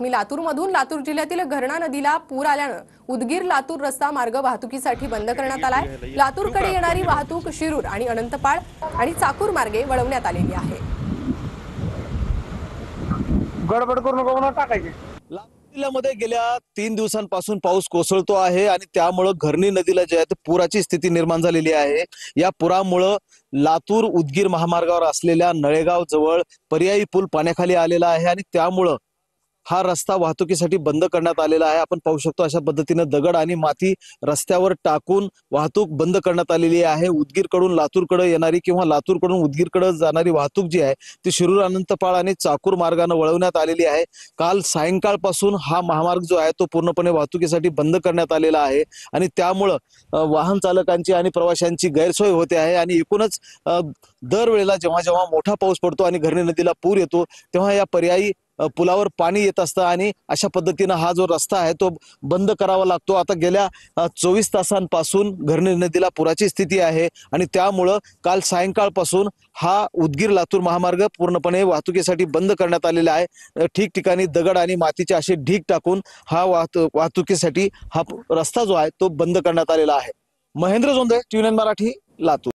बातमी लातूरमधून। लातूर जिल्ह्यातील घरणा नदीला पूर आल्यानं उदगीर लातूर रस्ता मार्ग वाहतुकीसाठी बंद करण्यात आलाय। लातूरकडे येणारी वाहतूक शिरूर आणि अनंतपाळ आणि चाकूर मार्गे वळवण्यात आलेली आहे। गडबड करून नको टाकायचे। जिल्ह्यामध्ये गेल्या 3 दिवसांपासून पाऊस कोसळतो आहे आणि त्यामुळे घरणी नदीला जे आहे ते पुराची स्थिती निर्माण झालेली आहे। या पुरामुळे लातूर उदगीर महामार्गावर असलेल्या नळेगाव जवळ पर्यायी पूल पाण्याखाली आलेला आहे आणि त्यामुळे हा रस्ता वाहतुकीसाठी बंद करण्यात आलेला आहे। आपण पाहू शकतो अशा पद्धतीने दगड आणि माती रस्त्यावर टाकून वाहतूक बंद करण्यात आलेली आहे। उदगीरकडून लातूरकडे येणारी किंवा लातूरकडून उदगीरकडे जाणारी वाहतूक जी आहे ती शिरूर अनंतपाळ आणि चाकूर मार्गाने वळवण्यात आलेली आहे। काल सायंकाळपासून हा महामार्ग जो आहे तो पूर्णपणे वाहतुकीसाठी बंद करण्यात आलेला आहे आणि त्यामुळे वाहन चालकांची आणि प्रवाशांची गैरसोय होते आहे आणि एकूणच दरवेळेला जेव्हा जेव्हा मोठा पाऊस पडतो आणि घरणी नदीला पूर येतो तेव्हा या पर्यायी पुलावर पाणी येत असतं आणि अशा पद्धतीने हा जो रस्ता आहे तो बंद करावा लागतो। आता गेल्या 24 तासांपासून घरणी नदीला पुराची स्थिती आहे आणि त्यामुळे काल सायंकाळपासून हा उदगीर लातूर महामार्ग पूर्णपणे वाहतुकीसाठी बंद करण्यात आलेला आहे। ठिकठिकाणी दगड आणि मातीचे असे ढीग टाकून हा वाहतुकीसाठी हा रस्ता जो आहे तो बंद करण्यात आलेला आहे। महेंद्र जोंधळे, TVN मराठी, लातूर।